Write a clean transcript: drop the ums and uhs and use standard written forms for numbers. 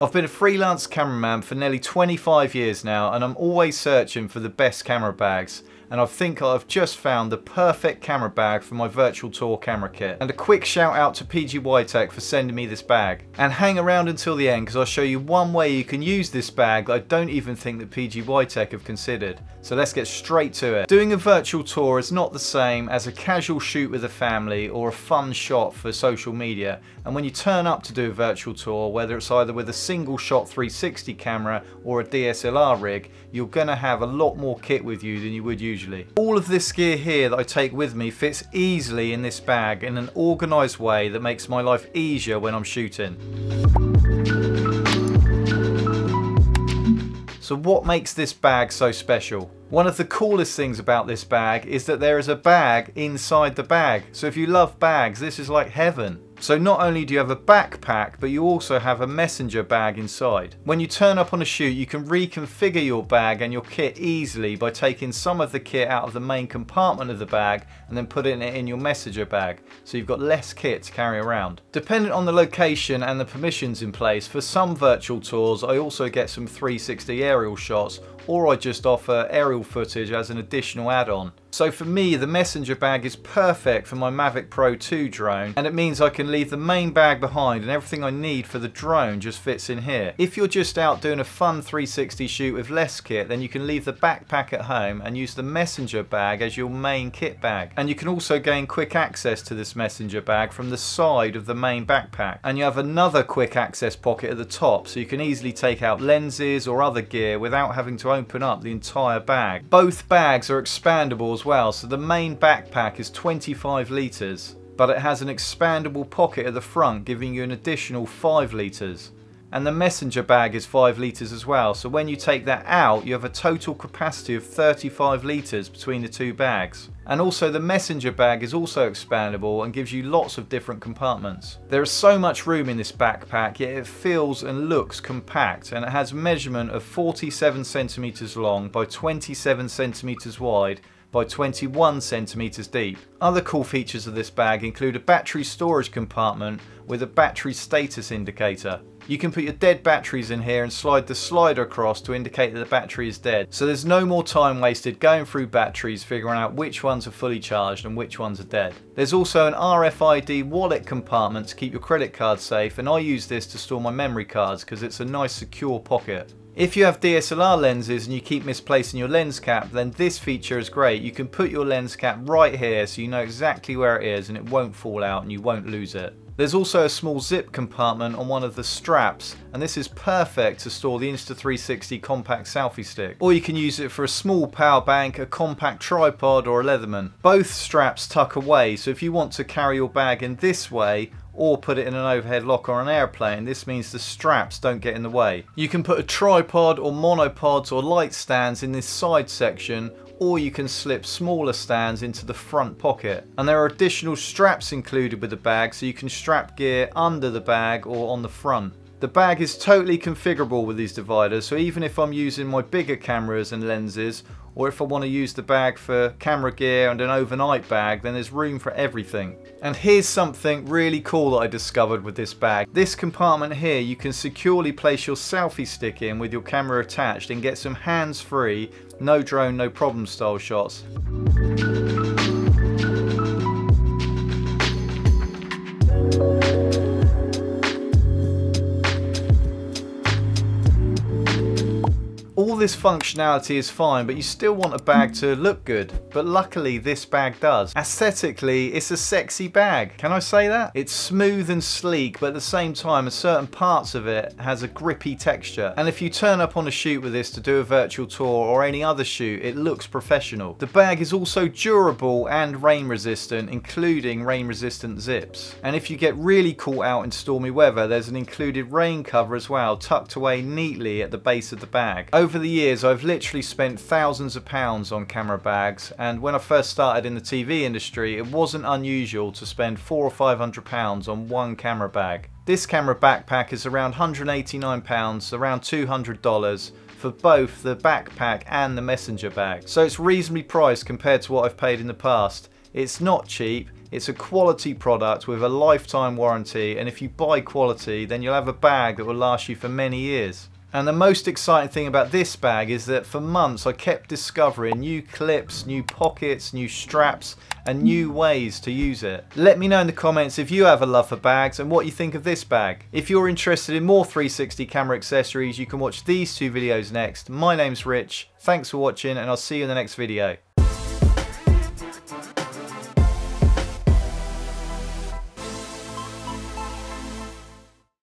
I've been a freelance cameraman for nearly 25 years now, and I'm always searching for the best camera bags. And I think I've just found the perfect camera bag for my virtual tour camera kit. And a quick shout out to PG Witech for sending me this bag. And hang around until the end because I'll show you one way you can use this bag that I don't even think that PG Witech have considered. So let's get straight to it. Doing a virtual tour is not the same as a casual shoot with a family or a fun shot for social media. And when you turn up to do a virtual tour, whether it's either with a single shot 360 camera or a DSLR rig, you're going to have a lot more kit with you than you would usually. All of this gear here that I take with me fits easily in this bag in an organised way that makes my life easier when I'm shooting. So what makes this bag so special? One of the coolest things about this bag is that there is a bag inside the bag. So if you love bags, this is like heaven. So not only do you have a backpack, but you also have a messenger bag inside. When you turn up on a shoot, you can reconfigure your bag and your kit easily by taking some of the kit out of the main compartment of the bag and then putting it in your messenger bag. So you've got less kit to carry around. Depending on the location and the permissions in place, for some virtual tours, I also get some 360 aerial shots, or I just offer aerial footage as an additional add-on. So for me, the messenger bag is perfect for my Mavic Pro 2 drone, and it means I can leave the main bag behind and everything I need for the drone just fits in here. If you're just out doing a fun 360 shoot with less kit, then you can leave the backpack at home and use the messenger bag as your main kit bag. And you can also gain quick access to this messenger bag from the side of the main backpack. And you have another quick access pocket at the top, so you can easily take out lenses or other gear without having to open up the entire bag. Both bags are expandable as well, so the main backpack is 25 litres, but it has an expandable pocket at the front giving you an additional 5 litres. And the messenger bag is 5 litres as well, so when you take that out you have a total capacity of 35 litres between the two bags. And also the messenger bag is also expandable and gives you lots of different compartments. There is so much room in this backpack, yet it feels and looks compact, and it has a measurement of 47 centimetres long by 27 centimetres wide by 21 centimetres deep. Other cool features of this bag include a battery storage compartment with a battery status indicator. You can put your dead batteries in here and slide the slider across to indicate that the battery is dead. So there's no more time wasted going through batteries figuring out which ones are fully charged and which ones are dead. There's also an RFID wallet compartment to keep your credit card safe, and I use this to store my memory cards because it's a nice secure pocket. If you have DSLR lenses and you keep misplacing your lens cap, then this feature is great. You can put your lens cap right here so you know exactly where it is and it won't fall out and you won't lose it. There's also a small zip compartment on one of the straps, and this is perfect to store the Insta360 compact selfie stick. Or you can use it for a small power bank, a compact tripod or a Leatherman. Both straps tuck away, so if you want to carry your bag in this way or put it in an overhead lock on an airplane, this means the straps don't get in the way. You can put a tripod or monopods or light stands in this side section, or you can slip smaller stands into the front pocket. And there are additional straps included with the bag, so you can strap gear under the bag or on the front. The bag is totally configurable with these dividers, so even if I'm using my bigger cameras and lenses, or if I want to use the bag for camera gear and an overnight bag, then there's room for everything. And here's something really cool that I discovered with this bag. This compartment here, you can securely place your selfie stick in with your camera attached and get some hands-free, no drone, no problem style shots. All this functionality is fine, but you still want a bag to look good. But luckily this bag does. Aesthetically, it's a sexy bag. Can I say that? It's smooth and sleek, but at the same time, certain parts of it has a grippy texture. And if you turn up on a shoot with this to do a virtual tour or any other shoot, it looks professional. The bag is also durable and rain resistant, including rain resistant zips. And if you get really caught out in stormy weather, there's an included rain cover as well, tucked away neatly at the base of the bag. Over the years, I've literally spent thousands of pounds on camera bags, and when I first started in the TV industry, it wasn't unusual to spend £400 or £500 on one camera bag. This camera backpack is around £189, around $200 for both the backpack and the messenger bag. So it's reasonably priced compared to what I've paid in the past. It's not cheap, It's a quality product with a lifetime warranty, and if you buy quality, then you'll have a bag that will last you for many years. And the most exciting thing about this bag is that for months I kept discovering new clips, new pockets, new straps and new ways to use it. Let me know in the comments if you have a love for bags and what you think of this bag. If you're interested in more 360 camera accessories, you can watch these two videos next. My name's Rich, thanks for watching, and I'll see you in the next video.